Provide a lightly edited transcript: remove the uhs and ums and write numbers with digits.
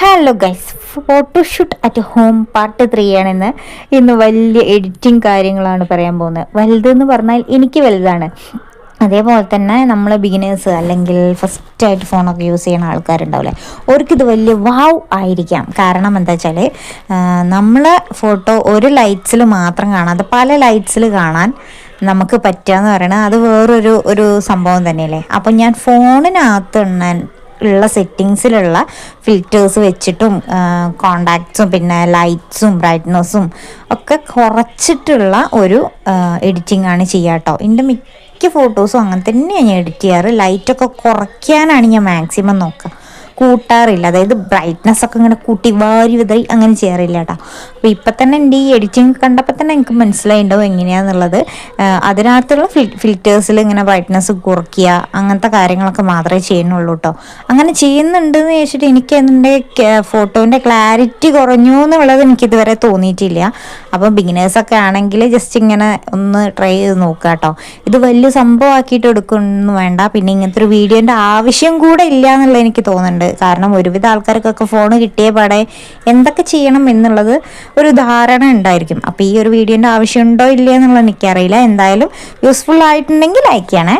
Hello guys, photoshoot at home part 3 ആണെന്ന്. ഇന്ന് വലിയ എഡിറ്റിംഗ് കാര്യങ്ങളാണ് പറയാൻ പോകുന്നത്. വലുതെന്ന് പറഞ്ഞാൽ എനിക്ക് വലുതാണ്. അതേപോലെ തന്നെ നമ്മൾ ബിഗിനേഴ്സ് അല്ലെങ്കിൽ ഫസ്റ്റായിട്ട് ഫോണൊക്കെ യൂസ് ചെയ്യുന്ന ആൾക്കാരുണ്ടാവില്ലേ, അവർക്കിത് വലിയ വാവ് ആയിരിക്കാം. കാരണം എന്താ വെച്ചാൽ നമ്മളെ ഫോട്ടോ ഒരു ലൈറ്റ്സിൽ മാത്രം കാണാതെ പല ലൈറ്റ്സിൽ കാണാൻ നമുക്ക് പറ്റുകയെന്ന് പറയണത് അത് വേറൊരു സംഭവം തന്നെയല്ലേ. അപ്പം ഞാൻ ഫോണിനകത്ത് ഉള്ള സെറ്റിങ്സിലുള്ള ഫിൽറ്റേഴ്സ് വെച്ചിട്ടും കോണ്ടാക്ട്സും പിന്നെ ലൈറ്റ്സും ബ്രൈറ്റ്നസ്സും ഒക്കെ കുറച്ചിട്ടുള്ള ഒരു എഡിറ്റിംഗ് ആണ് ചെയ്യുക കേട്ടോ. എൻ്റെ മിക്ക ഫോട്ടോസും അങ്ങനെ തന്നെയാണ് ഞാൻ എഡിറ്റ് ചെയ്യാറ്. ലൈറ്റൊക്കെ കുറയ്ക്കാനാണ് ഞാൻ മാക്സിമം നോക്കുക, കൂട്ടാറില്ല. അതായത് ബ്രൈറ്റ്നസ് ഒക്കെ ഇങ്ങനെ കൂട്ടി വാരി വിതറി അങ്ങനെ ചെയ്യാറില്ല കേട്ടോ. അപ്പോൾ ഇപ്പം തന്നെ എൻ്റെ ഈ എഡിറ്റിംഗ് കണ്ടപ്പോൾ തന്നെ എനിക്ക് മനസ്സിലായിട്ടുണ്ടാവും എങ്ങനെയാണെന്നുള്ളത്. അതിനകത്തുള്ള ഫിൽറ്റേഴ്സിൽ ഇങ്ങനെ ബ്രൈറ്റ്നസ് കുറയ്ക്കുക അങ്ങനത്തെ കാര്യങ്ങളൊക്കെ മാത്രമേ ചെയ്യുന്നുള്ളൂ കേട്ടോ. അങ്ങനെ ചെയ്യുന്നുണ്ടെന്ന് ചോദിച്ചിട്ട് എനിക്ക് എൻ്റെ ഫോട്ടോൻ്റെ ക്ലാരിറ്റി കുറഞ്ഞു എന്നുള്ളത് എനിക്കിതുവരെ തോന്നിയിട്ടില്ല. അപ്പം ബിഗിനേഴ്സൊക്കെ ആണെങ്കിൽ ജസ്റ്റ് ഇങ്ങനെ ഒന്ന് ട്രൈ ചെയ്ത് നോക്കുക കേട്ടോ. ഇത് വലിയ സംഭവമാക്കിയിട്ട് എടുക്കൊന്നും വേണ്ട. പിന്നെ ഇങ്ങനത്തെ ഒരു വീഡിയോൻ്റെ ആവശ്യം കൂടെ ഇല്ല എന്നുള്ളത് എനിക്ക് തോന്നുന്നുണ്ട്. കാരണം ഒരുവിധ ആൾക്കാർക്കൊക്കെ ഫോൺ കിട്ടിയ പാടെ എന്തൊക്കെ ചെയ്യണം എന്നുള്ളത് ഒരു ധാരണ ഉണ്ടായിരിക്കും. അപ്പോൾ ഈ ഒരു വീഡിയോൻ്റെ ആവശ്യമുണ്ടോ ഇല്ലയോ എന്നുള്ളത് എനിക്കറിയില്ല. എന്തായാലും യൂസ്ഫുൾ ആയിട്ടുണ്ടെങ്കിൽ ലൈക്ക് ചെയ്യണേ.